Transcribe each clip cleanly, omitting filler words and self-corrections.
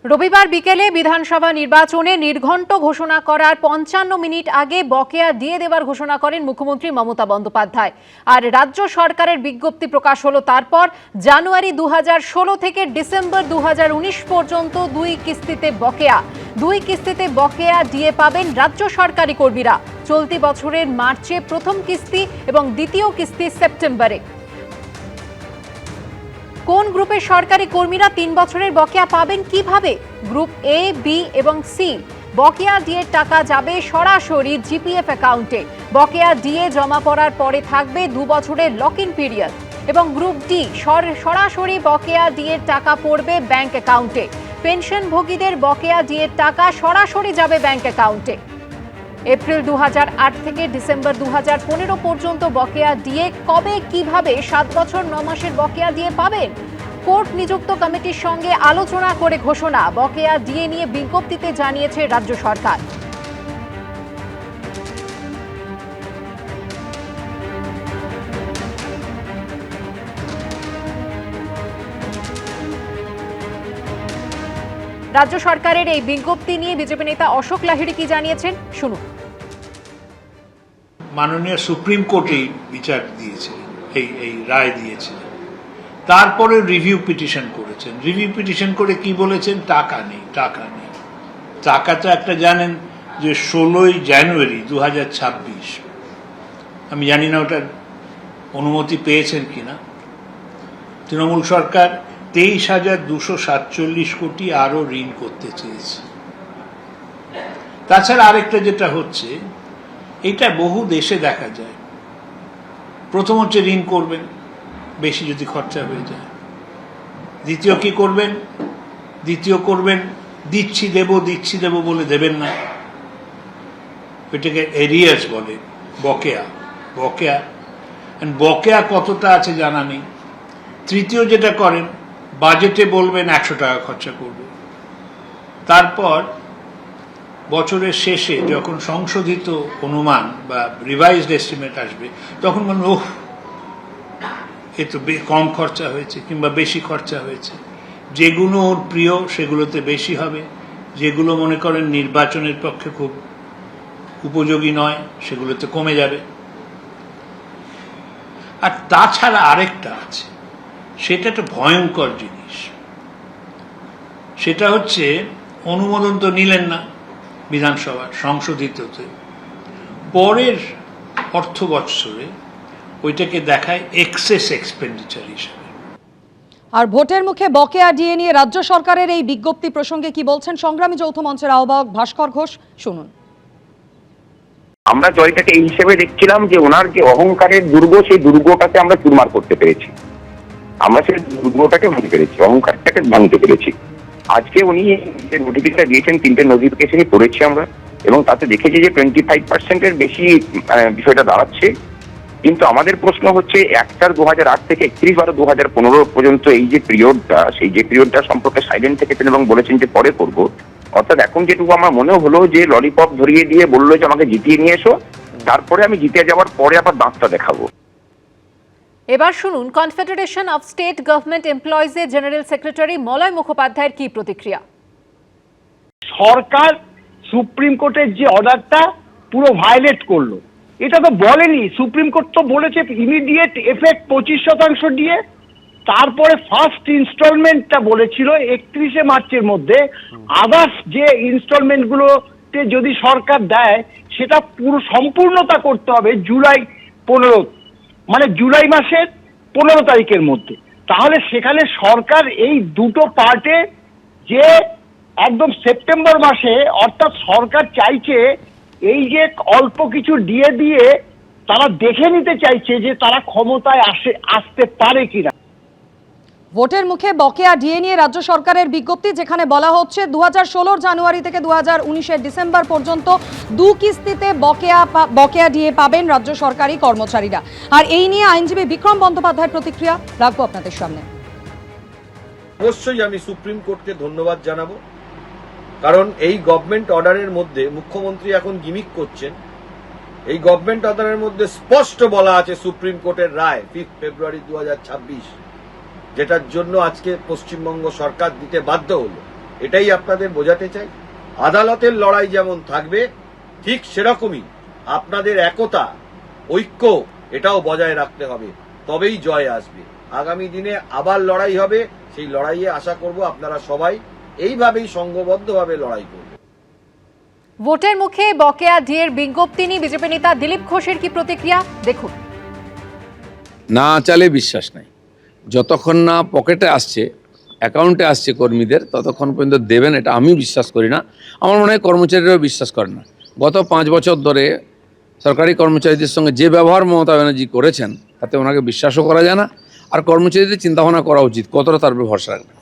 রবিবার বিকেলে বিধানসভা নির্বাচনে নির্ঘণ্ট ঘোষণা করার ৫৫ মিনিট আগে বকেয়া দিয়ে দেওয়ার ঘোষণা করেন মুখ্যমন্ত্রী মমতা বন্দ্যোপাধ্যায়। আর রাজ্য সরকারের বিজ্ঞপ্তি প্রকাশ হলো তারপর। জানুয়ারি ২০১৬ থেকে ডিসেম্বর ২০১৯ পর্যন্ত দুই কিস্তিতে বকেয়া দিয়ে পাবেন রাজ্য সরকারি কর্মীরা। চলতি বছরের মার্চে প্রথম কিস্তি এবং দ্বিতীয় কিস্তি সেপ্টেম্বরে। কোন গ্রুপের সরকারি কর্মীরা ৩ বছরের বকেয়া পাবেন কিভাবে? গ্রুপ এ, বি এবং সি। বকেয়া ডিএর টাকা যাবে সরাসরি জিপিএফ অ্যাকাউন্টে। বকেয়া ডিএ জমা পড়ার পরে থাকবে ২ বছরের লক ইন পিরিয়ড। এবং গ্রুপ ডি, সরাসরি বকেয়া ডিএর টাকা পড়বে ব্যাংক অ্যাকাউন্টে। পেনশনভোগীদের বকেয়া ডিএর টাকা সরাসরি যাবে ব্যাংক অ্যাকাউন্টে। এপ্রিল ২০০৮ থেকে ডিসেম্বর ২০১৫ পর্যন্ত বকেয়া ডিএ কবে, কিভাবে ৭ বছর ৯ মাসের বকেয়া ডিএ পাবেন? কোর্ট নিযুক্ত কমিটির সঙ্গে আলোচনা করে ঘোষণা। বকেয়া ডিএ নিয়ে বিজ্ঞপ্তিতে জানিয়েছে রাজ্য সরকার। রাজ্য সরকারের এই বিজ্ঞপ্তি নিয়ে বিজেপি নেতা অশোক লাহিড়ী কি জানিয়েছেন, শুনুন। মাননীয় সুপ্রিম কোর্টে বিচার দিয়েছে, এই রায় দিয়েছে। তারপরে রিভিউ পিটিশন করেছেন। রিভিউ পিটিশন করে কি বলেছেন? টাকা নেই। টাকাটা একটা জানেন যে 16 জানুয়ারি 2026, আমি জানি না ওটার অনুমতি পেয়েছেন কিনা, তৃণমূল সরকার 23,247 কোটি আরো ঋণ করতে চেয়েছে। তাছাড়া আরেকটা যেটা হচ্ছে, এটা বহু দেশে দেখা যায়। প্রথম হচ্ছে ঋণ করবেন, বেশি যদি খরচা হয়ে যায়। দ্বিতীয় কি করবেন? দিচ্ছি দেব বলে দেবেন না। এটাকে এরিয়ার্স বলে, বকেয়া কতটা আছে জানা নেই। তৃতীয় যেটা করেন, বাজেটে বলবেন 100 টাকা খরচা করবে। তারপর বছরের শেষে যখন সংশোধিত অনুমান বা রিভাইজড এস্টিমেট আসবে, তখন বলবেন ওহ, এ তো কম খরচা হয়েছে কিংবা বেশি খরচা হয়েছে। যেগুলো ওর প্রিয় সেগুলোতে বেশি হবে, যেগুলো মনে করেন নির্বাচনের পক্ষে খুব উপযোগী নয় সেগুলোতে কমে যাবে। আর তাছাড়া আরেকটা আছে, সেটা একটা ভয়ঙ্কর জিনিস। সেটা হচ্ছে, অনুমোদন তো নিলেন না বিধানসভার সংশোধিততে, পরের অর্থ বৎসরে ওইটাকে দেখায় এক্সেস এক্সপেন্ডিচার হিসেবে। আর ভোটের মুখে বকেয়া ডিএ নিয়ে রাজ্য সরকারের এই বিজ্ঞপ্তি প্রসঙ্গে কি বলছেন সংগ্রামী যৌথ মঞ্চের আহ্বায়ক ভাস্কর ঘোষ, শুনুন। আমরা জয়টাকে এই হিসেবে দেখছিলাম যে ওনার যে অহংকারের দুর্গ, সেই দুর্গটাকে আমরা চুরমার করতে পেরেছি। আমরা সেই দুর্গটাকে ভাঙতে পেরেছি, অহংকারটাকে ভাঙতে পেরেছি। আজকে উনি যে নোটিফিকেশন দিয়েছেন, 3টে নোটিফিকেশনই পড়েছি আমরা, এবং তাতে দেখেছি যে 25%-এর বেশি বিষয়টা দাঁড়াচ্ছে। কিন্তু আমাদের প্রশ্ন হচ্ছে, 1/2008 থেকে 31/12/2015 পর্যন্ত এই যে পিরিয়ডটা, সেই যে পিরিয়ডটা সম্পর্কে সাইলেন্ট থেকেছেন এবং বলেছেন যে পরে করব। অর্থাৎ এখন যেটুকু আমার মনে হলো যে ললিপপ ধরিয়ে দিয়ে বললো যে আমাকে জিতিয়ে নিয়ে এসো, তারপরে আমি জিতে যাওয়ার পরে আবার দাঁতটা দেখাবো। এবার শুনুন কনফেডারেশন অফ স্টেট গভর্নমেন্ট এমপ্লয়িজের জেনারেল সেক্রেটারি মলয় মুখোপাধ্যায়ের কি প্রতিক্রিয়া। সরকার সুপ্রিম কোর্টের যে অর্ডারটা পুরো ভায়োলেট করলো। এটা তো বলেনি, সুপ্রিম কোর্ট তো বলেছে ইমিডিয়েট এফেক্ট 25% দিয়ে। তারপরে ফার্স্ট ইনস্টলমেন্টটা বলেছিল 31শে মার্চের মধ্যে। আদার্স যে ইনস্টলমেন্টগুলোতে যদি সরকার দেয়, সেটা পুরো সম্পূর্ণতা করতে হবে জুলাই মাসের 15 তারিখের মধ্যে। তাহলে সেখানে সরকার এই দুটো পার্টে যে একদম সেপ্টেম্বর মাসে, অর্থাৎ সরকার চাইছে এই যে অল্প কিছু দিয়ে তারা দেখে নিতে চাইছে যে তারা ক্ষমতায় আসতে পারে কিনা। ভোটের মুখে বকেয়া ডিএ নিয়ে রাজ্য সরকারের বিজ্ঞপ্তি, যেখানে বলা হচ্ছে 2016 জানুয়ারি থেকে 2019 ডিসেম্বর পর্যন্ত 2 কিস্তিতে বকেয়া ডিএ পাবেন রাজ্য সরকারি কর্মচারীরা। আর এই নিয়ে আইনজীবী বিক্রম বন্দ্যোপাধ্যায়ের প্রতিক্রিয়া রাখবো আপনাদের সামনে। অবশ্যই আমি সুপ্রিম কোর্টকে ধন্যবাদ জানাবো, কারণ এই গভর্নমেন্ট অর্ডারের মধ্যে মুখ্যমন্ত্রী এখন গিমিক করছেন। এই গভর্নমেন্ট অর্ডারের মধ্যে স্পষ্ট বলা আছে সুপ্রিম কোর্টের রায় 5 ফেব্রুয়ারি 2026, যেটার জন্য আজকে পশ্চিমবঙ্গ সরকার দিতে বাধ্য হলো। এটাই আপনাদের বোঝাতে চাই। আদালতের লড়াই যেমন থাকবে ঠিক সেরকমই আপনাদের একতা, ঐক্য এটাও বজায় রাখতে হবে, তবেই জয় আসবে। আগামী দিনে আবার লড়াই হবে, সেই লড়াইয়ে আশা করব আপনারা সবাই এইভাবেই সংঘবদ্ধভাবে লড়াই করবেন। ভোটের মুখে বকেয়া ডিএর বিজ্ঞপ্তি নিয়ে বিজেপি নেতা দিলীপ ঘোষের কি প্রতিক্রিয়া দেখুন। না চালে বিশ্বাস নাই, যতক্ষণ না পকেটে আসছে, অ্যাকাউন্টে আসছে কর্মীদের, ততক্ষণ পর্যন্ত দেবেন এটা আমি বিশ্বাস করি না। আমার মনে হয় কর্মচারীরাও বিশ্বাস করেন না। গত 5 বছর ধরে সরকারি কর্মচারীদের সঙ্গে যে ব্যবহার মমতা ব্যানার্জি করেছেন তাতে ওনাকে বিশ্বাসও করা যায় না। আর কর্মচারীদের চিন্তাভাবনা করা উচিত কতটা তার উপর ভরসা রাখবে।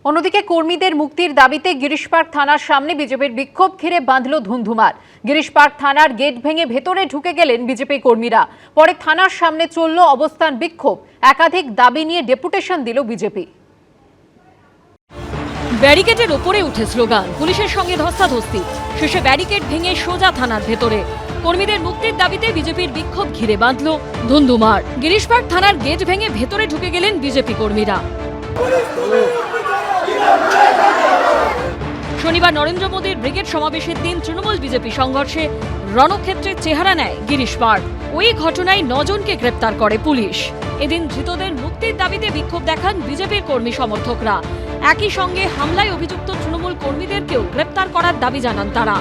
অন্যদিকে কর্মীদের মুক্তির দাবিতে গিরিশ পার্ক থানার সামনে বিজেপির বিক্ষোভ ঘিরে বাঁধল ধুন্ধুমার। গিরিশ পার্ক থানার গেট ভেঙে ভেতরে ঢুকে গেলেন বিজেপি কর্মীরা। পরে থানার সামনে চলল অবস্থান বিক্ষোভ। একাধিক দাবি নিয়ে ডেপুটেশন দিল বিজেপি। ব্যারিকেডের ওপরে উঠে স্লোগান, পুলিশের সঙ্গে ধস্তাধস্তি, শেষে ব্যারিকেড ভেঙে সোজা থানার ভেতরে। কর্মীদের মুক্তির দাবিতে বিজেপির বিক্ষোভ ঘিরে বাঁধল ধুন্ধুমার। গিরিশ পার্ক থানার গেট ভেঙে ভেতরে ঢুকে গেলেন বিজেপি কর্মীরা। শনিবার নরেন্দ্র মোদীর ব্রিগেড সমাবেশের দিন তৃণমূল বিজেপি সংঘর্ষে রণক্ষেত্রের চেহারা নেয় গিরিশ পার্ক। ওই ঘটনায় 9 জনকে গ্রেপ্তার করে পুলিশ। এদিন ধৃতদের মুক্তির দাবিতে বিক্ষোভ দেখান বিজেপির কর্মী সমর্থকরা। একই সঙ্গে হামলায় অভিযুক্ত তৃণমূল কর্মীদেরকেও গ্রেপ্তার করার দাবি জানান তারা।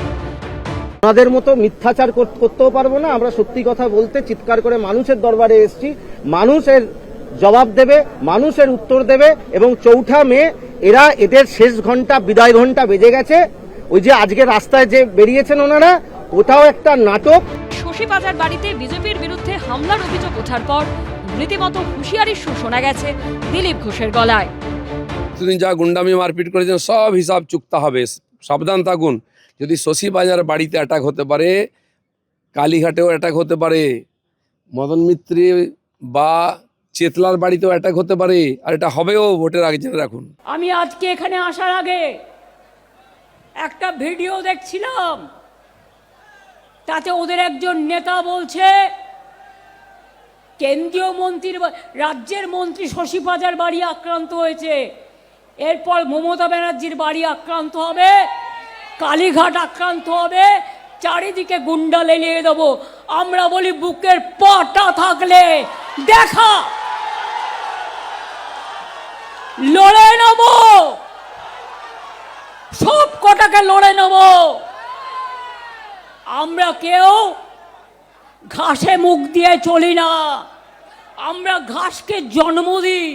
আমাদের মতো মিথ্যাচার করতেও পারবো না, আমরা সত্যি কথা বলতে চিৎকার করে মানুষের দরবারে এসেছি। মানুষের জবাব দেবে, মানুষের উত্তর দেবে। এবং 4 মে এরা এদের শেষ ঘন্টা, বিদায় ঘন্টা বেজে গেছে। ওই যে আজকে রাস্তায় যে বেরিয়েছেন ওনারা, ওটাও একটা নাটক। শশীবাজার বাড়িতে বিজেপির বিরুদ্ধে হামলার অভিযোগ ওঠার পর রীতিমতো হুঁশিয়ারির সুর শোনা গেছে দিলীপ ঘোষের গলায়। এতদিন যা গুন্ডামি মারপিট করেছেন সব হিসাব চুকতে হবে, সাবধান থাকুন। যদি শশীবাজার বাড়িতে অ্যাটাক হতে পারে, কালীঘাটেও অ্যাটাক হতে পারে, মদন মিত্রে বা চেতলার বাড়িতেও অ্যাটাক হতে পারে, আর এটা হবেও ভোটের আগে, জেনে রাখুন। আমি আজকে এখানে আসার আগে একটা ভিডিও দেখছিলাম, তাতে ওদের একজন নেতা বলছে কেন্দ্রীয় মন্ত্রীর, রাজ্যের মন্ত্রী শশীবাজার বাড়ি আক্রান্ত হয়েছে, এরপর মমতা ব্যানার্জির বাড়ি আক্রান্ত হবে, কালীঘাট আক্রান্ত হবে, চারিদিকে গুন্ডা লেলিয়ে দেবো। আমরা বলি বুকের পাটা থাকলে দেখা, লড়ে নেব, সব কটাকে লড়ে নেব। আমরা কেউ ঘাসে মুখ দিয়ে চলি না, আমরা ঘাসকে জন্ম দিই।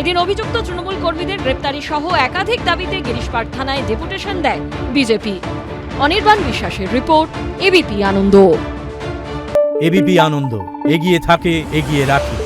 এদিন অভিযুক্ত তৃণমূল কর্মীদের গ্রেপ্তারি সহ একাধিক দাবিতে গিরিশ পার্ক থানায় ডেপুটেশন দেয় বিজেপি। অনির্বাণ বিশ্বাসের রিপোর্ট, এবিপি আনন্দ। এবিপি আনন্দ, এগিয়ে থাকে, এগিয়ে রাখে।